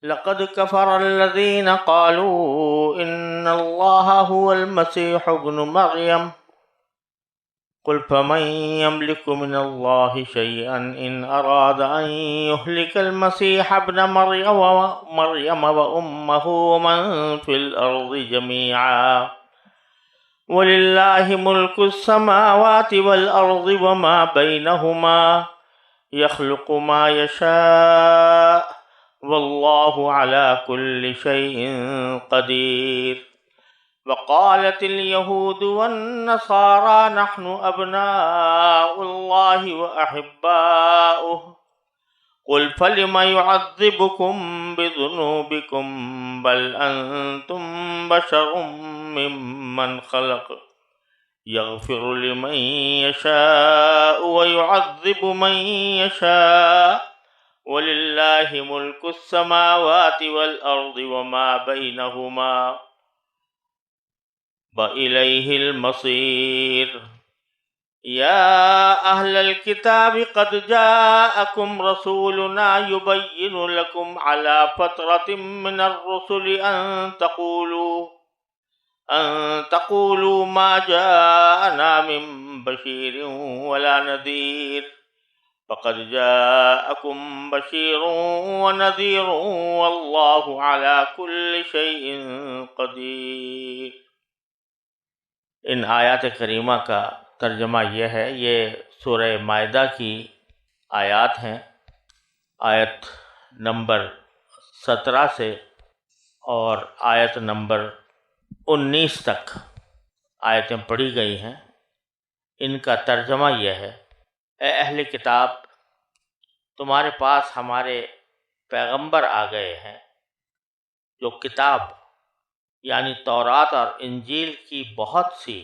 لقد كفر الذين قالوا إن الله هو المسيح ابن مريم قل فمن يملك من الله شيئا إن أراد أن يهلك المسيح ابن مريم وأمه ومن في الأرض جميعا ولله ملك السماوات والأرض وما بينهما يخلق ما يشاء والله على كل شيء قدير وقالت اليهود والنصارى نحن أبناء الله وأحباؤه قل فلم يعذبكم بذنوبكم بل أنتم بشر ممن خلق يغفر لمن يشاء ويعذب من يشاء ولله ملك السماوات والأرض وما بينهما وإليه المصير يا أهل الكتاب قد جاءكم رسولنا يبين لكم على فترة من الرسل أن تقولوا ما جاءنا من بشير ولا نذير فقد جاءكم بشير ونذير والله على كل شيء قدير۔ ان آیات کریمہ کا ترجمہ یہ ہے، یہ سورہ مائدہ کی آیات ہیں، آیت نمبر 17 سے اور آیت نمبر 19 تک آیتیں پڑھی گئی ہیں۔ ان کا ترجمہ یہ ہے: اے اہل کتاب، تمہارے پاس ہمارے پیغمبر آ گئے ہیں جو کتاب یعنی تورات اور انجیل کی بہت سی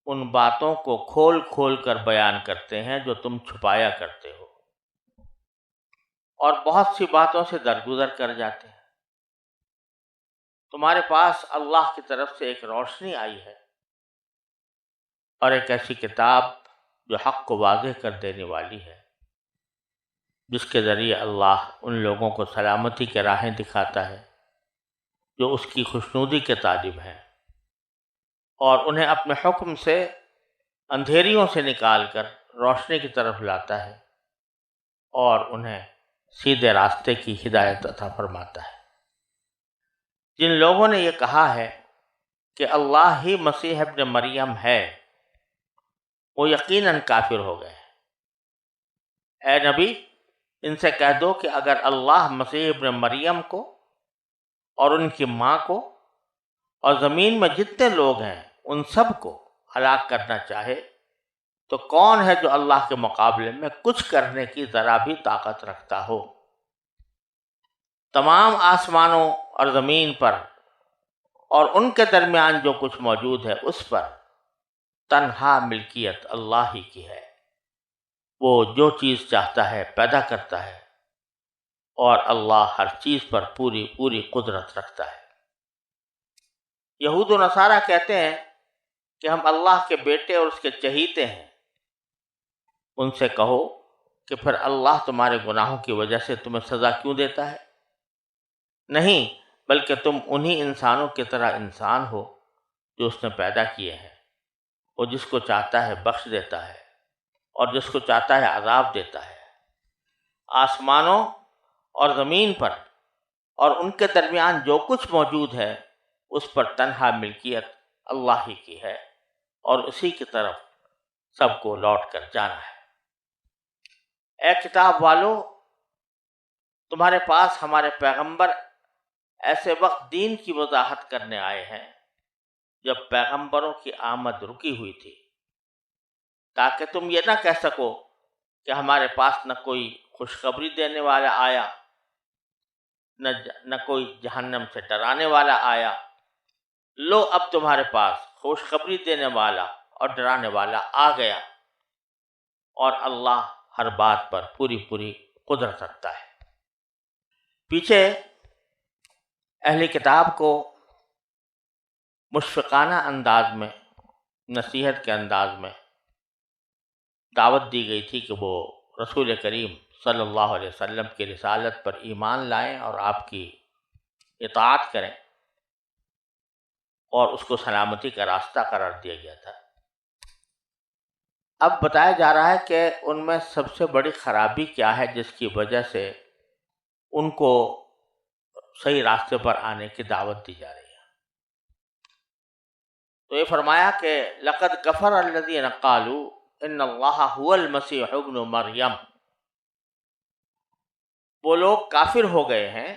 ان باتوں کو کھول کھول کر بیان کرتے ہیں جو تم چھپایا کرتے ہو، اور بہت سی باتوں سے درگزر کر جاتے ہیں۔ تمہارے پاس اللہ کی طرف سے ایک روشنی آئی ہے اور ایک ایسی کتاب جو حق کو واضح کر دینے والی ہے، جس کے ذریعے اللہ ان لوگوں کو سلامتی کے راہیں دکھاتا ہے جو اس کی خوشنودی کے طالب ہیں، اور انہیں اپنے حکم سے اندھیریوں سے نکال کر روشنی کی طرف لاتا ہے، اور انہیں سیدھے راستے کی ہدایت عطا فرماتا ہے۔ جن لوگوں نے یہ کہا ہے کہ اللہ ہی مسیح ابن مریم ہے، وہ یقیناً کافر ہو گئے ہیں۔ اے نبی، ان سے کہہ دو کہ اگر اللہ مسیح ابن مریم کو اور ان کی ماں کو اور زمین میں جتنے لوگ ہیں ان سب کو ہلاک کرنا چاہے تو کون ہے جو اللہ کے مقابلے میں کچھ کرنے کی ذرا بھی طاقت رکھتا ہو؟ تمام آسمانوں اور زمین پر اور ان کے درمیان جو کچھ موجود ہے اس پر تنہا ملکیت اللہ ہی کی ہے۔ وہ جو چیز چاہتا ہے پیدا کرتا ہے، اور اللہ ہر چیز پر پوری قدرت رکھتا ہے۔ یہود و نصارہ کہتے ہیں کہ ہم اللہ کے بیٹے اور اس کے چہیتے ہیں۔ ان سے کہو کہ پھر اللہ تمہارے گناہوں کی وجہ سے تمہیں سزا کیوں دیتا ہے؟ نہیں، بلکہ تم انہی انسانوں کی طرح انسان ہو جو اس نے پیدا کیے ہیں۔ وہ جس کو چاہتا ہے بخش دیتا ہے اور جس کو چاہتا ہے عذاب دیتا ہے۔ آسمانوں اور زمین پر اور ان کے درمیان جو کچھ موجود ہے اس پر تنہا ملکیت اللہ ہی کی ہے، اور اسی کی طرف سب کو لوٹ کر جانا ہے۔ اے کتاب والو، تمہارے پاس ہمارے پیغمبر ایسے وقت دین کی وضاحت کرنے آئے ہیں جب پیغمبروں کی آمد رکی ہوئی تھی، تاکہ تم یہ نہ کہہ سکو کہ ہمارے پاس نہ کوئی خوشخبری دینے والا آیا، نہ کوئی جہنم سے ڈرانے والا آیا۔ لو، اب تمہارے پاس خوشخبری دینے والا اور ڈرانے والا آ گیا، اور اللہ ہر بات پر پوری قدرت رکھتا ہے۔ پیچھے اہل کتاب کو مشفقانہ انداز میں، نصیحت کے انداز میں دعوت دی گئی تھی کہ وہ رسول کریم صلی اللہ علیہ وسلم کی رسالت پر ایمان لائیں اور آپ کی اطاعت کریں، اور اس کو سلامتی کا راستہ قرار دیا گیا تھا۔ اب بتایا جا رہا ہے کہ ان میں سب سے بڑی خرابی کیا ہے جس کی وجہ سے ان کو صحیح راستے پر آنے کی دعوت دی جا رہی ہے۔ تو یہ فرمایا کہ لقد کفر الذین قالوا ان اللہ هو المسیح ابن مریم، وہ لوگ کافر ہو گئے ہیں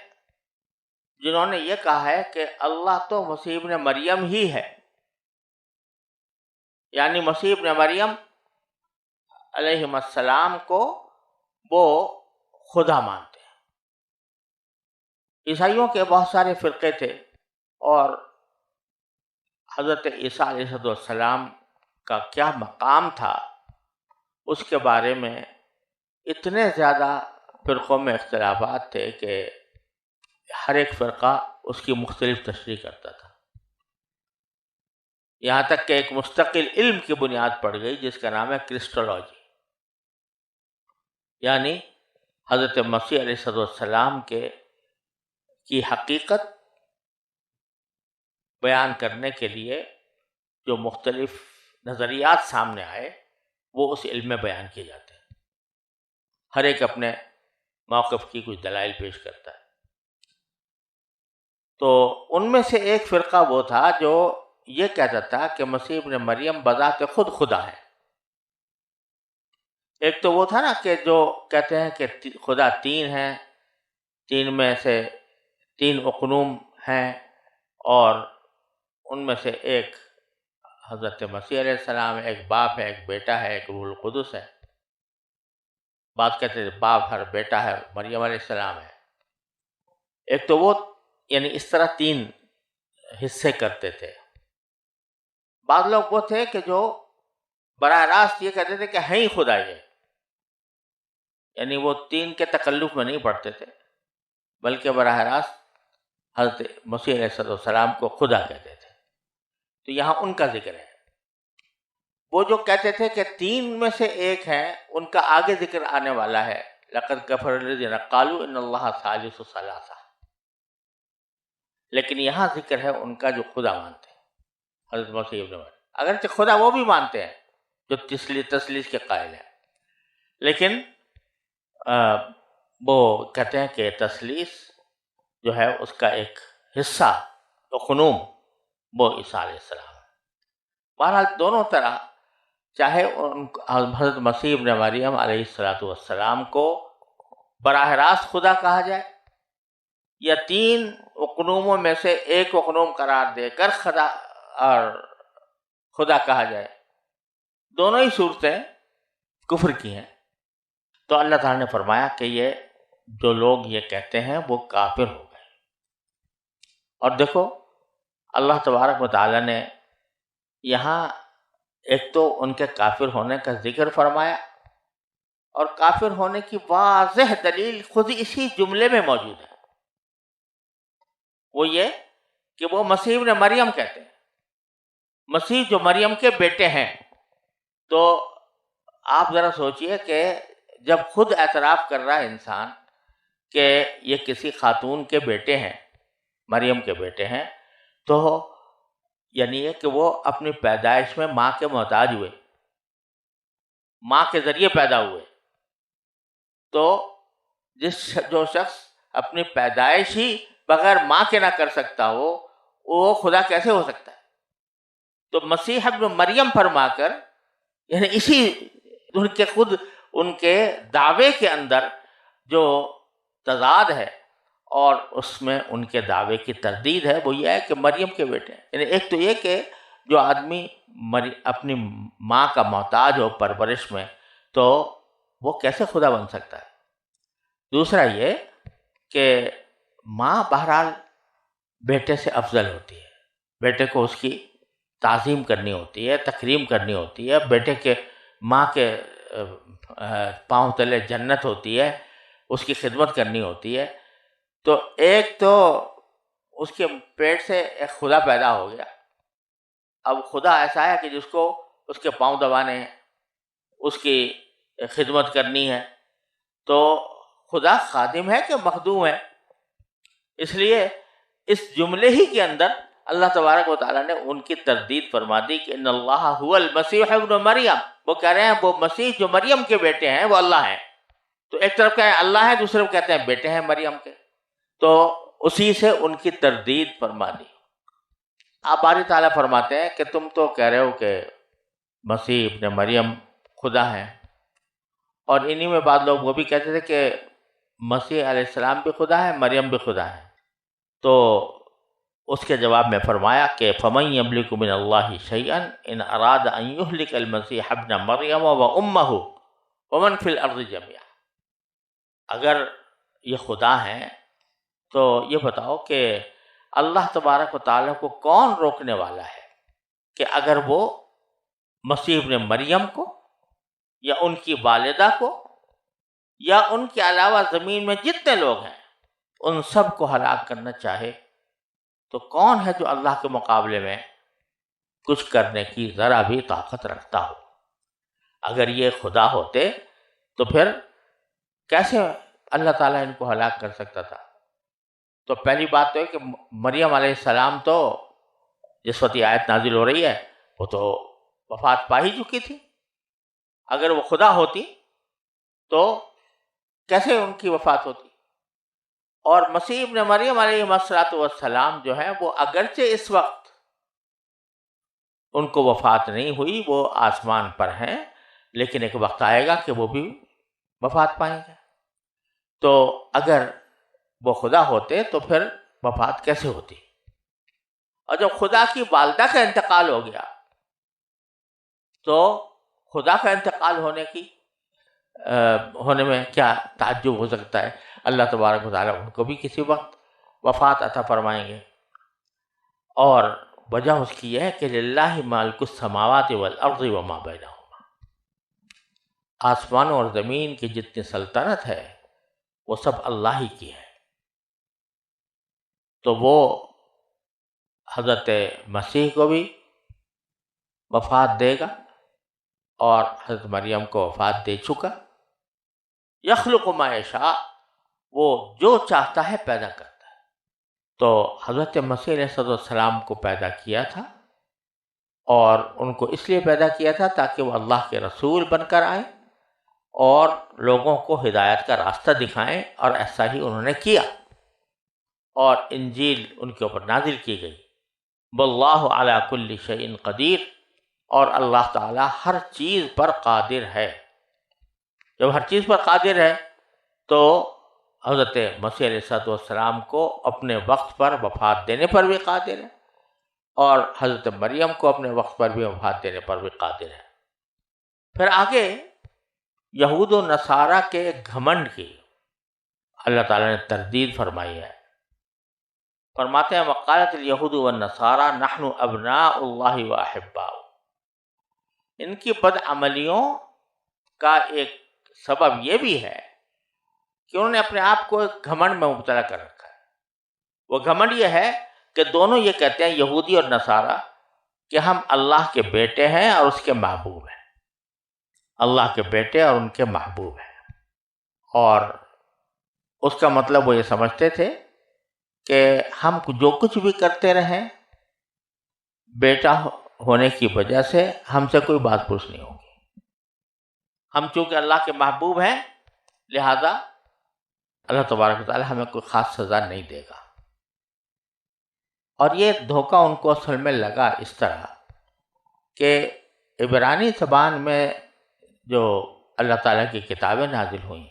جنہوں نے یہ کہا ہے کہ اللہ تو مسیح ابن مریم ہی ہے، یعنی مسیح ابن مریم علیہ السلام کو وہ خدا مانتے ہیں۔ عیسائیوں کے بہت سارے فرقے تھے، اور حضرت عیسیٰ علیہ السلام کا کیا مقام تھا اس کے بارے میں اتنے زیادہ فرقوں میں اختلافات تھے کہ ہر ایک فرقہ اس کی مختلف تشریح کرتا تھا، یہاں تک کہ ایک مستقل علم کی بنیاد پڑ گئی جس کا نام ہے کرسٹولوجی، یعنی حضرت مسیح علیہ السلام کی حقیقت بیان کرنے کے لیے جو مختلف نظریات سامنے آئے وہ اس علم میں بیان کیے جاتے ہیں، ہر ایک اپنے موقف کی کچھ دلائل پیش کرتا ہے۔ تو ان میں سے ایک فرقہ وہ تھا جو یہ کہتا تھا کہ مسیح ابن مریم بذات خود خدا ہے۔ ایک تو وہ تھا نا کہ جو کہتے ہیں کہ خدا تین ہیں، تین میں سے تین اقنوم ہیں، اور ان میں سے ایک حضرت مسیح علیہ السلام ہے، ایک باپ ہے، ایک بیٹا ہے، ایک روح القدس ہے۔ بات کہتے ہیں باپ ہے، بیٹا ہے، مریم علیہ السلام ہے۔ ایک تو وہ یعنی اس طرح تین حصے کرتے تھے۔ بعض لوگ وہ تھے کہ جو براہ راست یہ کہتے تھے کہ ہے ہی خدا یہ، یعنی وہ تین کے تکلف میں نہیں پڑتے تھے بلکہ براہ راست حضرت مسیح علیہ السلام کو خدا کہتے تھے۔ تو یہاں ان کا ذکر ہے۔ وہ جو کہتے تھے کہ تین میں سے ایک ہیں، ان کا آگے ذکر آنے والا ہے، لقد کفر الذین قالوا ان اللہ ثالث ثلاثہ، لیکن یہاں ذکر ہے ان کا جو خدا مانتے ہیں، حضرت مسیح ابن مریم۔ اگرچہ خدا وہ بھی مانتے ہیں جو تثلیث کے قائل ہیں، لیکن وہ کہتے ہیں کہ تثلیث جو ہے اس کا ایک حصہ تو خنوم وہ عیسیٰ علیہ السلام ہے۔ بہرحال دونوں طرح، چاہے حضرت مسیح ابن مریم علیہ السلام کو براہ راست خدا کہا جائے یا تین اقنوموں میں سے ایک اقنوم قرار دے کر خدا کہا جائے، دونوں ہی صورتیں کفر کی ہیں۔ تو اللہ تعالیٰ نے فرمایا کہ یہ جو لوگ یہ کہتے ہیں وہ کافر ہو گئے۔ اور دیکھو اللہ تبارک و تعالیٰ نے یہاں ایک تو ان کے کافر ہونے کا ذکر فرمایا، اور کافر ہونے کی واضح دلیل خود اسی جملے میں موجود ہے، وہ یہ کہ وہ مسیح ابن مریم کہتے ہیں، مسیح جو مریم کے بیٹے ہیں۔ تو آپ ذرا سوچئے کہ جب خود اعتراف کر رہا ہے انسان کہ یہ کسی خاتون کے بیٹے ہیں، مریم کے بیٹے ہیں، تو یعنی یہ کہ وہ اپنی پیدائش میں ماں کے محتاج ہوئے، ماں کے ذریعے پیدا ہوئے۔ تو جو شخص اپنی پیدائش ہی بغیر ماں کے نہ کر سکتا ہو، وہ خدا کیسے ہو سکتا ہے؟ تو مسیح ابن مریم فرما کر یعنی اسی ان کے دعوے کے اندر جو تضاد ہے اور اس میں ان کے دعوے کی تردید ہے، وہ یہ ہے کہ مریم کے بیٹے ہیں۔ یعنی ایک تو یہ کہ جو آدمی اپنی ماں کا محتاج ہو پرورش میں، تو وہ کیسے خدا بن سکتا ہے؟ دوسرا یہ کہ ماں بہرحال بیٹے سے افضل ہوتی ہے، بیٹے کو اس کی تعظیم کرنی ہوتی ہے، تکریم کرنی ہوتی ہے، بیٹے کے ماں کے پاؤں تلے جنت ہوتی ہے، اس کی خدمت کرنی ہوتی ہے۔ تو ایک تو اس کے پیٹ سے ایک خدا پیدا ہو گیا، اب خدا ایسا ہے کہ جس کو اس کے پاؤں دبانے ہیں، اس کی خدمت کرنی ہے، تو خدا خادم ہے کہ مخدوم ہے؟ اس لیے اس جملے ہی کے اندر اللہ تبارک و تعالیٰ نے ان کی تردید فرما دی کہ ان اللہ هو المسیح ابن مریم، وہ کہہ رہے ہیں وہ مسیح جو مریم کے بیٹے ہیں وہ اللہ ہیں. تو ایک طرف کہتے ہیں اللہ ہے، دوسرے طرف کہتے ہیں بیٹے ہیں مریم کے. تو اسی سے ان کی تردید فرما دی. آپ باری تعالیٰ فرماتے ہیں کہ تم تو کہہ رہے ہو کہ مسیح ابن مریم خدا ہیں، اور انہی میں بعض لوگ وہ بھی کہتے تھے کہ مسیح علیہ السلام بھی خدا ہے، مریم بھی خدا ہے. تو اس کے جواب میں فرمایا کہ فَمَن يَمْلِكُ مِنَ اللَّهِ شَيْئًا إِنْ أَرَادَ أَن يُهْلِكَ الْمَسِيحَ ابْنَ مَرْيَمَ وَأُمَّهُ وَمَنْ فِي الْأَرْضِ جَمِيعًا. اگر یہ خدا ہیں تو یہ بتاؤ کہ اللہ تبارک و تعالیٰ کو کون روکنے والا ہے کہ اگر وہ مسیح ابن مریم کو یا ان کی والدہ کو یا ان کے علاوہ زمین میں جتنے لوگ ہیں ان سب کو ہلاک کرنا چاہے، تو کون ہے جو اللہ کے مقابلے میں کچھ کرنے کی ذرا بھی طاقت رکھتا ہو؟ اگر یہ خدا ہوتے تو پھر کیسے اللہ تعالیٰ ان کو ہلاک کر سکتا تھا؟ تو پہلی بات تو ہے کہ مریم علیہ السلام تو جس وقت یہ آیت نازل ہو رہی ہے وہ تو وفات پا ہی چکی تھی. اگر وہ خدا ہوتی تو کیسے ان کی وفات ہوتی؟ اور مسیح ابن مریم علیہ السلام جو ہے وہ اگرچہ اس وقت ان کو وفات نہیں ہوئی، وہ آسمان پر ہیں، لیکن ایک وقت آئے گا کہ وہ بھی وفات پائیں گے. تو اگر وہ خدا ہوتے تو پھر وفات کیسے ہوتی؟ اور جب خدا کی والدہ کا انتقال ہو گیا تو خدا کا انتقال ہونے میں کیا تعجب ہو سکتا ہے؟ اللہ تبارک و تعالیٰ ان کو بھی کسی وقت وفات عطا فرمائیں گے. اور وجہ اس کی یہ ہے کہ للہ ملک السماوات والارض وما بینہما، آسمانوں اور زمین کی جتنی سلطنت ہے وہ سب اللہ ہی کی ہے. تو وہ حضرت مسیح کو بھی وفات دے گا اور حضرت مریم کو وفات دے چکا. یخلق ما یشاء، وہ جو چاہتا ہے پیدا کرتا ہے. تو حضرت مسیح علیہ السلام کو پیدا کیا تھا، اور ان کو اس لیے پیدا کیا تھا تاکہ وہ اللہ کے رسول بن کر آئیں اور لوگوں کو ہدایت کا راستہ دکھائیں، اور ایسا ہی انہوں نے کیا. اور انجیل ان کے اوپر نازل کی گئی. واللہ علی کل شیء قدیر، اور اللہ تعالیٰ ہر چیز پر قادر ہے. جب ہر چیز پر قادر ہے تو حضرت مسیح علیہ السلام کو اپنے وقت پر وفات دینے پر بھی قادر ہے، اور حضرت مریم کو اپنے وقت پر بھی وفات دینے پر بھی قادر ہے. پھر آگے یہود و نصارہ کے گھمنڈ کی اللہ تعالیٰ نے تردید فرمائی ہے. فرماتے ہیں وقالت الیہود والنصارى نحن ابناء اللہ واحباؤہ. ان کی بدعملیوں کا ایک سبب یہ بھی ہے کہ انہوں نے اپنے آپ کو ایک گھمنڈ میں مبتلا کر رکھا ہے. وہ گھمنڈ یہ ہے کہ دونوں یہ کہتے ہیں، یہودی اور نصارہ، کہ ہم اللہ کے بیٹے ہیں اور اس کے محبوب ہیں. اللہ کے بیٹے اور ان کے محبوب ہیں. اور اس کا مطلب وہ یہ سمجھتے تھے کہ ہم جو کچھ بھی کرتے رہیں بیٹا ہونے کی وجہ سے ہم سے کوئی بات پوچھ نہیں ہوگی. ہم چونکہ اللہ کے محبوب ہیں لہذا اللہ تبارک و تعالی ہمیں کوئی خاص سزا نہیں دے گا. اور یہ دھوکہ ان کو اصل میں لگا اس طرح کہ عبرانی زبان میں جو اللہ تعالیٰ کی کتابیں نازل ہوئیں،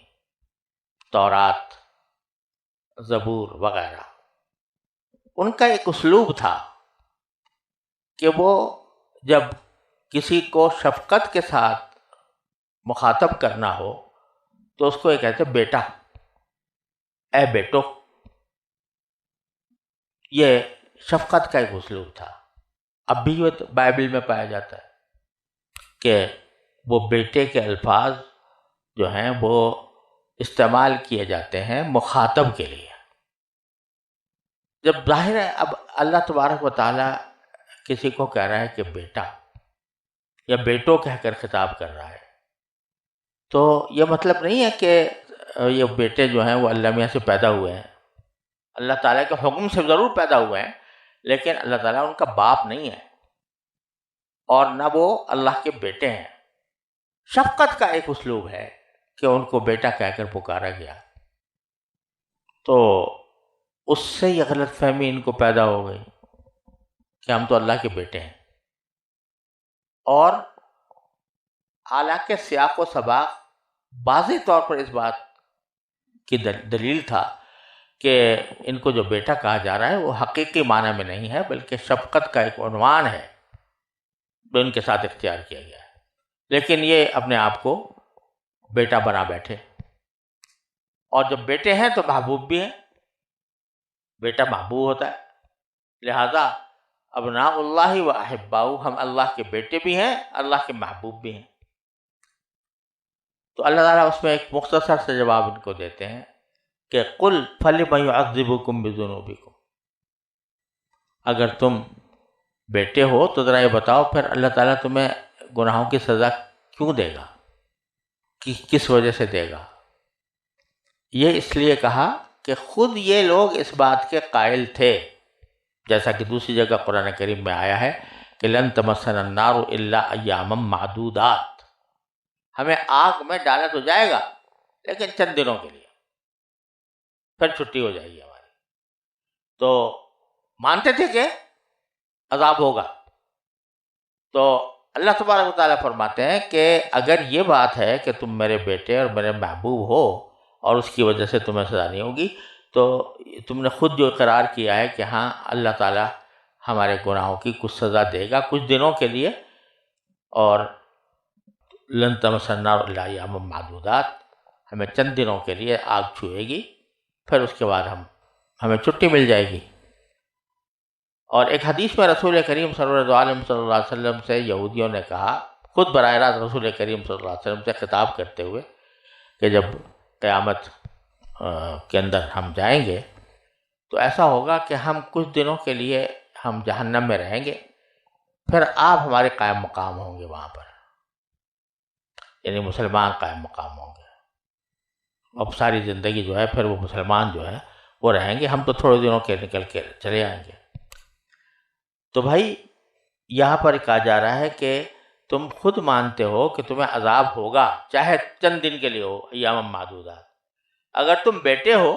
تورات، زبور وغیرہ، ان کا ایک اسلوب تھا کہ وہ جب کسی کو شفقت کے ساتھ مخاطب کرنا ہو تو اس کو یہ کہتے بیٹا، اے بیٹو. یہ شفقت کا ایک اسلوب تھا. اب بھی یہ بائبل میں پایا جاتا ہے کہ وہ بیٹے کے الفاظ جو ہیں وہ استعمال کیے جاتے ہیں مخاطب کے لیے. جب ظاہر ہے اب اللہ تبارک و تعالیٰ کسی کو کہہ رہا ہے کہ بیٹا یا بیٹو کہہ کر خطاب کر رہا ہے، تو یہ مطلب نہیں ہے کہ یہ بیٹے جو ہیں وہ اللہ میاں سے پیدا ہوئے ہیں، اللہ تعالیٰ کے حکم سے ضرور پیدا ہوئے ہیں، لیکن اللہ تعالیٰ ان کا باپ نہیں ہے اور نہ وہ اللہ کے بیٹے ہیں۔ شفقت کا ایک اسلوب ہے کہ ان کو بیٹا کہہ کر پکارا گیا، تو اس سے یہ غلط فہمی ان کو پیدا ہو گئی کہ ہم تو اللہ کے بیٹے ہیں۔ اور حالانکہ سیاق و سباق واضح طور پر اس بات کی دلیل تھا کہ ان کو جو بیٹا کہا جا رہا ہے وہ حقیقی معنی میں نہیں ہے، بلکہ شفقت کا ایک عنوان ہے جو ان کے ساتھ اختیار کیا گیا ہے، لیکن یہ اپنے آپ کو بیٹا بنا بیٹھے۔ اور جب بیٹے ہیں تو محبوب بھی ہیں، بیٹا محبوب ہوتا ہے، لہذا ابناء اللہ و احباؤ، ہم اللہ کے بیٹے بھی ہیں، اللہ کے محبوب بھی ہیں۔ تو اللہ تعالیٰ اس میں ایک مختصر سے جواب ان کو دیتے ہیں کہ قل فلم یعذبکم بذنوبکم، اگر تم بیٹے ہو تو ذرا یہ بتاؤ پھر اللہ تعالیٰ تمہیں گناہوں کی سزا کیوں دے گا، کس وجہ سے دے گا؟ یہ اس لیے کہا کہ خود یہ لوگ اس بات کے قائل تھے، جیسا کہ دوسری جگہ قرآن کریم میں آیا ہے کہ لن تمسنا النار الا ایاما معدودات، ہمیں آگ میں ڈالا تو جائے گا لیکن چند دنوں کے لیے، پھر چھٹی ہو جائے گی ہماری۔ تو مانتے تھے کہ عذاب ہوگا۔ تو اللہ تبارک و تعالیٰ فرماتے ہیں کہ اگر یہ بات ہے کہ تم میرے بیٹے اور میرے محبوب ہو اور اس کی وجہ سے تمہیں سزا نہیں ہوگی، تو تم نے خود جو اقرار کیا ہے کہ ہاں اللہ تعالیٰ ہمارے گناہوں کی کچھ سزا دے گا کچھ دنوں کے لیے، اور لن تمسنا النار الا ایاما معدودات، ہمیں چند دنوں کے لیے آگ چھوئے گی، پھر اس کے بعد ہمیں چھٹی مل جائے گی۔ اور ایک حدیث میں رسول کریم صلی اللہ علیہ وسلم سے یہودیوں نے کہا، خود براہ راست رسول کریم صلی اللہ علیہ وسلم سے خطاب کرتے ہوئے، کہ جب قیامت کے اندر ہم جائیں گے تو ایسا ہوگا کہ ہم کچھ دنوں کے لیے ہم جہنم میں رہیں گے، پھر آپ ہمارے قائم مقام ہوں گے وہاں پر، یعنی مسلمان قائم مقام ہوں گے، اب ساری زندگی جو ہے پھر وہ مسلمان جو ہے وہ رہیں گے، ہم تو تھوڑے دنوں کے نکل کے چلے آئیں گے۔ تو بھائی یہاں پر کہا جا رہا ہے کہ تم خود مانتے ہو کہ تمہیں عذاب ہوگا، چاہے چند دن کے لیے ہو، ایام معدودات، اگر تم بیٹے ہو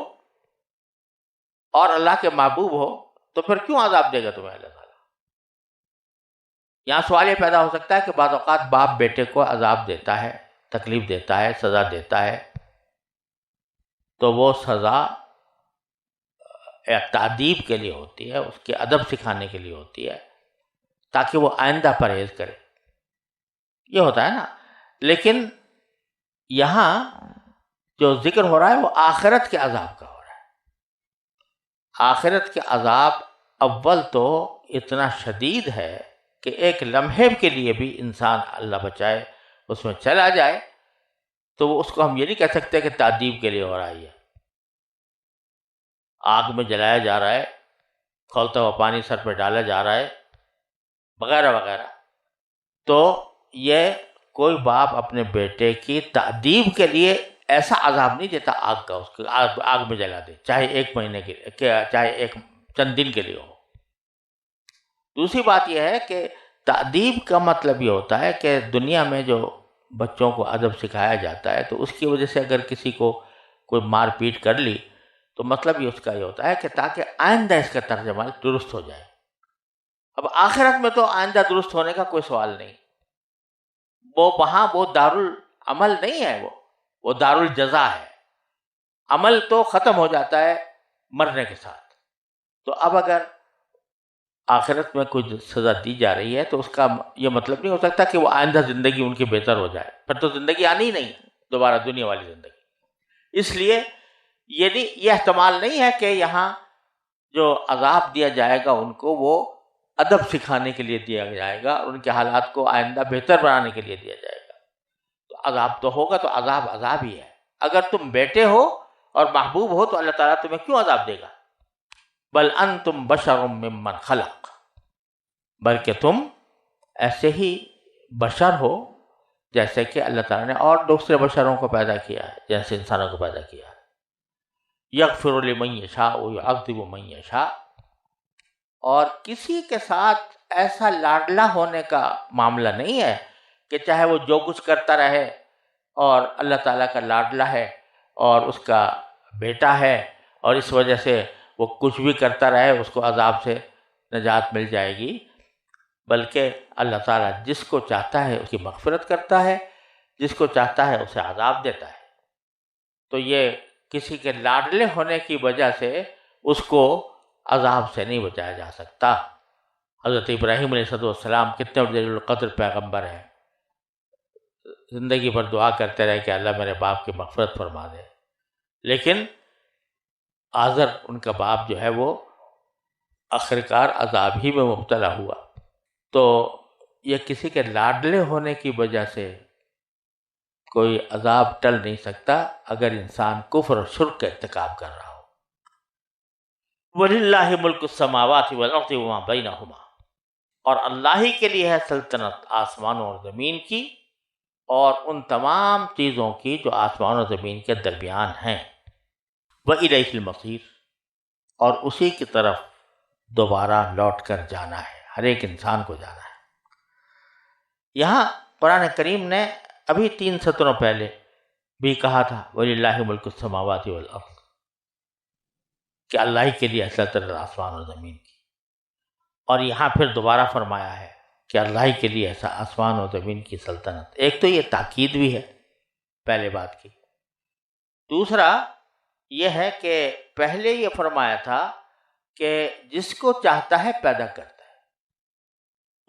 اور اللہ کے محبوب ہو تو پھر کیوں عذاب دے گا تمہیں اللہ تعالیٰ؟ یہاں سوال یہ پیدا ہو سکتا ہے کہ بعض اوقات باپ بیٹے کو عذاب دیتا ہے، تکلیف دیتا ہے، سزا دیتا ہے، تو وہ سزا ایک تعدیب کے لیے ہوتی ہے، اس کے ادب سکھانے کے لیے ہوتی ہے، تاکہ وہ آئندہ پرہیز کرے، یہ ہوتا ہے نا۔ لیکن یہاں جو ذکر ہو رہا ہے وہ آخرت کے عذاب کا ہو رہا ہے۔ آخرت کے عذاب اول تو اتنا شدید ہے کہ ایک لمحے کے لیے بھی انسان اللہ بچائے اس میں چلا جائے تو وہ اس کو ہم یہ نہیں کہہ سکتے کہ تعذیب کے لیے ہو رہا ہے، آگ میں جلایا جا رہا ہے، کھولتا ہوا پانی سر پہ ڈالا جا رہا ہے وغیرہ وغیرہ، تو یہ کوئی باپ اپنے بیٹے کی تعذیب کے لیے ایسا عذاب نہیں دیتا آگ کا، اس کو آگ میں جلا دے، چاہے ایک مہینے کے لیے، چاہے ایک چند دن کے لیے ہو۔ دوسری بات یہ ہے کہ تعذیب کا مطلب یہ ہوتا ہے کہ دنیا میں جو بچوں کو ادب سکھایا جاتا ہے تو اس کی وجہ سے اگر کسی کو کوئی مار پیٹ کر لی تو مطلب یہ اس کا یہ ہوتا ہے کہ تاکہ آئندہ اس کا ترجمہ درست ہو جائے۔ اب آخرت میں تو آئندہ درست ہونے کا کوئی سوال نہیں، وہ وہاں وہ دارالعمل نہیں ہے، وہ دارالجزا ہے، عمل تو ختم ہو جاتا ہے مرنے کے ساتھ۔ تو اب اگر آخرت میں کوئی سزا دی جا رہی ہے تو اس کا یہ مطلب نہیں ہو سکتا کہ وہ آئندہ زندگی ان کی بہتر ہو جائے، پھر تو زندگی آنی ہی نہیں دوبارہ دنیا والی زندگی۔ اس لیے یہ احتمال نہیں ہے کہ یہاں جو عذاب دیا جائے گا ان کو وہ ادب سکھانے کے لیے دیا جائے گا، ان کے حالات کو آئندہ بہتر بنانے کے لیے دیا جائے گا۔ تو عذاب تو ہوگا، تو عذاب عذاب ہی ہے۔ اگر تم بیٹے ہو اور محبوب ہو تو اللہ تعالیٰ تمہیں کیوں عذاب دے گا؟ بل انتم بشر ممن خلق، بلکہ تم ایسے ہی بشر ہو جیسے کہ اللہ تعالیٰ نے اور دوسرے بشروں کو پیدا کیا ہے، جیسے انسانوں کو پیدا کیا ہے۔ یغفر لمن یشاء ویعذب من یشاء، اور کسی کے ساتھ ایسا لاڈلا ہونے کا معاملہ نہیں ہے کہ چاہے وہ جو کچھ کرتا رہے اور اللہ تعالیٰ کا لاڈلا ہے اور اس کا بیٹا ہے، اور اس وجہ سے وہ کچھ بھی کرتا رہے اس کو عذاب سے نجات مل جائے گی، بلکہ اللہ تعالیٰ جس کو چاہتا ہے اس کی مغفرت کرتا ہے، جس کو چاہتا ہے اسے عذاب دیتا ہے۔ تو یہ کسی کے لاڈلے ہونے کی وجہ سے اس کو عذاب سے نہیں بچایا جا سکتا۔ حضرت ابراہیم علیہ السلام کتنے جلیل القدر پیغمبر ہیں، زندگی بھر دعا کرتے رہے کہ اللہ میرے باپ کی مغفرت فرما دے، لیکن آزر ان کا باپ جو ہے وہ آخرکار عذاب ہی میں مبتلا ہوا۔ تو یہ کسی کے لاڈلے ہونے کی وجہ سے کوئی عذاب ٹل نہیں سکتا اگر انسان کفر اور شرک کا ارتکاب کر رہا ہو۔ وَلِلَّهِ مُلْكُ السَّمَاوَاتِ وَالْأَرْضِ وَمَا بَيْنَهُمَا، اور اللہ ہی کے لیے ہے سلطنت آسمانوں اور زمین کی اور ان تمام چیزوں کی جو آسمان و زمین کے درمیان ہیں۔ وَإِلَيْهِ الْمَصِيرُ، اور اسی کی طرف دوبارہ لوٹ کر جانا ہے، ہر ایک انسان کو جانا ہے۔ یہاں قرآن کریم نے ابھی 3 سطروں پہلے بھی کہا تھا وَلِلَّهِ مُلْكُ السَّمَاوَاتِ وَالْأَرْضِ، کہ اللہ ہی کے لیے سلطنت آسمان اور زمین کی، اور یہاں پھر دوبارہ فرمایا ہے کہ اللہ ہی کے لیے ایسا آسمان اور زمین کی سلطنت۔ ایک تو یہ تاکید بھی ہے پہلے بات کی، دوسرا یہ ہے کہ پہلے یہ فرمایا تھا کہ جس کو چاہتا ہے پیدا کرتا ہے،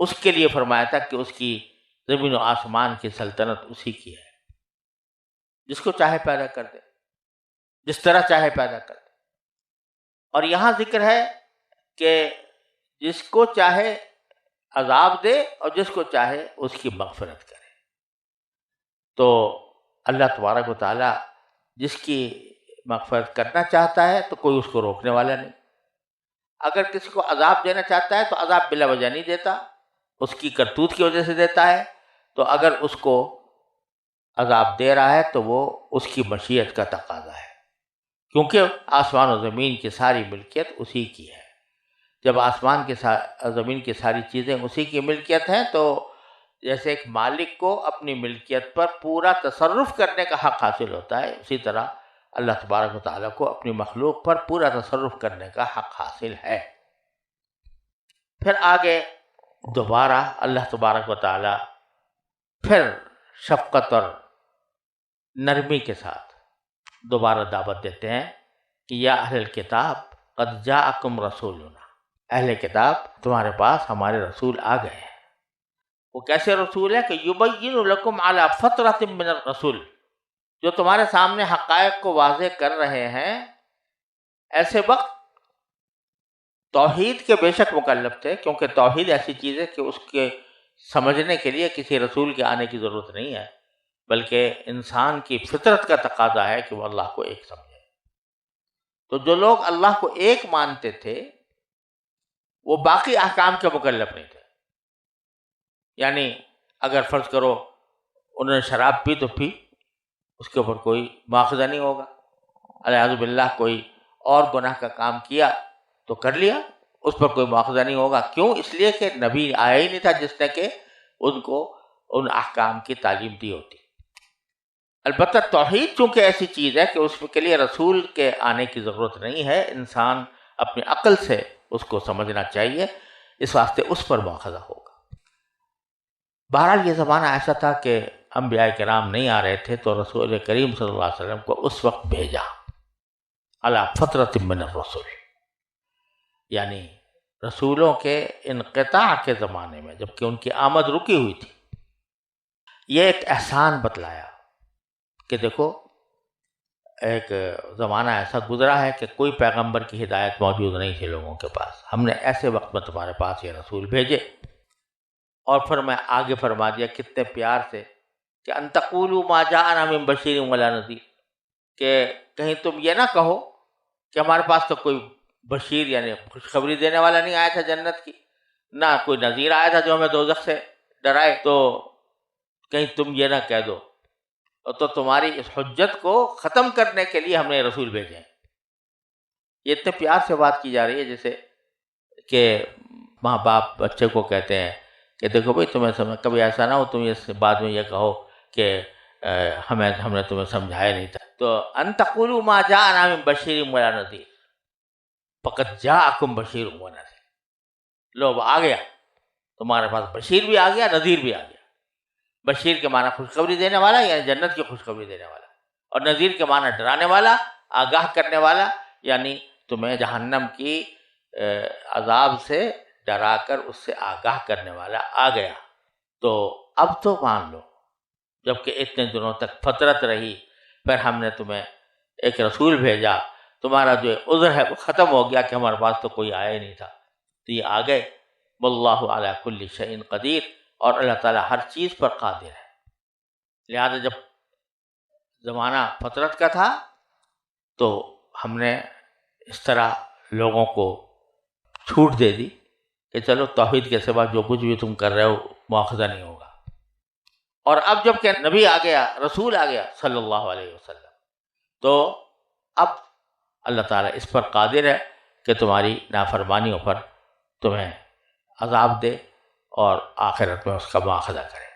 اس کے لیے فرمایا تھا کہ اس کی زمین و آسمان کی سلطنت اسی کی ہے، جس کو چاہے پیدا کر دے، جس طرح چاہے پیدا کر دے۔ اور یہاں ذکر ہے کہ جس کو چاہے عذاب دے اور جس کو چاہے اس کی مغفرت کرے۔ تو اللہ تبارک و تعالیٰ جس کی مغفرت کرنا چاہتا ہے تو کوئی اس کو روکنے والا نہیں، اگر کسی کو عذاب دینا چاہتا ہے تو عذاب بلا وجہ نہیں دیتا، اس کی کرتوت کی وجہ سے دیتا ہے۔ تو اگر اس کو عذاب دے رہا ہے تو وہ اس کی مشیت کا تقاضا ہے، کیونکہ آسمان و زمین کی ساری ملکیت اسی کی ہے۔ جب آسمان کے زمین کی ساری چیزیں اسی کی ملکیت ہیں تو جیسے ایک مالک کو اپنی ملکیت پر پورا تصرف کرنے کا حق حاصل ہوتا ہے، اسی طرح اللہ تبارک و تعالیٰ کو اپنی مخلوق پر پورا تصرف کرنے کا حق حاصل ہے۔ پھر آگے دوبارہ اللہ تبارک و تعالیٰ پھر شفقت اور نرمی کے ساتھ دوبارہ دعوت دیتے ہیں کہ یا اہل الکتاب قد جاءکم رسولنا، اہل کتاب تمہارے پاس ہمارے رسول آ گئے ہیں۔ وہ کیسے رسول ہے کہ یبین لکم علی فترۃ من الرسول، جو تمہارے سامنے حقائق کو واضح کر رہے ہیں۔ ایسے وقت توحید کے بے شک مکلف تھے، کیونکہ توحید ایسی چیز ہے کہ اس کے سمجھنے کے لیے کسی رسول کے آنے کی ضرورت نہیں ہے، بلکہ انسان کی فطرت کا تقاضا ہے کہ وہ اللہ کو ایک سمجھے۔ تو جو لوگ اللہ کو ایک مانتے تھے وہ باقی احکام کے مکلف نہیں تھے۔ یعنی اگر فرض کرو انہوں نے شراب پی تو پی، اس کے اوپر کوئی مواخذہ نہیں ہوگا، الیاذ باللہ کوئی اور گناہ کا کام کیا تو کر لیا، اس پر کوئی مواخذہ نہیں ہوگا۔ کیوں؟ اس لیے کہ نبی آیا ہی نہیں تھا جس نے کہ ان کو ان احکام کی تعلیم دی ہوتی۔ البتہ توحید چونکہ ایسی چیز ہے کہ اس کے لیے رسول کے آنے کی ضرورت نہیں ہے، انسان اپنی عقل سے اس کو سمجھنا چاہیے، اس واسطے اس پر مواخذہ ہوگا۔ بہرحال یہ زمانہ ایسا تھا کہ انبیاء کرام نہیں آ رہے تھے، تو رسول کریم صلی اللہ علیہ وسلم کو اس وقت بھیجا علی فترۃ من الرسل، یعنی رسولوں کے انقطاع کے زمانے میں، جبکہ ان کی آمد رکی ہوئی تھی۔ یہ ایک احسان بتلایا کہ دیکھو ایک زمانہ ایسا گزرا ہے کہ کوئی پیغمبر کی ہدایت موجود نہیں تھی لوگوں کے پاس، ہم نے ایسے وقت میں تمہارے پاس یہ رسول بھیجے۔ اور پھر میں آگے فرما دیا کتنے پیار سے کہ ان تقولوا ما جاءنا من بشیر ولا نذیر، کہ کہیں تم یہ نہ کہو کہ ہمارے پاس تو کوئی بشیر یعنی خوشخبری دینے والا نہیں آیا تھا جنت کی، نہ کوئی نذیر آیا تھا جو ہمیں دوزخ سے ڈرائے، تو کہیں تم یہ نہ کہہ دو، تو تمہاری اس حجت کو ختم کرنے کے لیے ہم نے رسول بھیجے ہیں۔ یہ اتنے پیار سے بات کی جا رہی ہے جیسے کہ ماں باپ بچے کو کہتے ہیں کہ دیکھو بھائی تمہیں سمجھ، کبھی ایسا نہ ہو تم یہ بعد میں یہ کہو کہ ہم نے تمہیں سمجھایا نہیں تھا۔ تو ان تقولوا ما جاءنا من بشیر ولا نذیر فقد جاءکم بشیر ونذیر، لو آ گیا تمہارے پاس، بشیر بھی آ گیا، نذیر بھی آ گیا۔ بشیر کے معنی خوشخبری دینے والا، یعنی جنت کی خوشخبری دینے والا، اور نذیر کے معنی ڈرانے والا، آگاہ کرنے والا، یعنی تمہیں جہنم کی عذاب سے ڈرا کر اس سے آگاہ کرنے والا آ گیا۔ تو اب تو مان لو، جبکہ اتنے دنوں تک فترت رہی، پھر ہم نے تمہیں ایک رسول بھیجا، تمہارا جو عذر ہے وہ ختم ہو گیا کہ ہمارے پاس تو کوئی آیا ہی نہیں تھا، تو یہ آ گئے۔ واللہ علی کل شیء قدیر، اور اللہ تعالیٰ ہر چیز پر قادر ہے۔ لہذا جب زمانہ فترت کا تھا تو ہم نے اس طرح لوگوں کو چھوٹ دے دی کہ چلو توحید کے سوا جو کچھ بھی تم کر رہے ہو مواخذہ نہیں ہوگا۔ اور اب جب کہ نبی آ گیا، رسول آ گیا صلی اللہ علیہ وسلم، تو اب اللہ تعالیٰ اس پر قادر ہے کہ تمہاری نافرمانیوں پر تمہیں عذاب دے اور آخرت میں اس کا مواخذہ کرے۔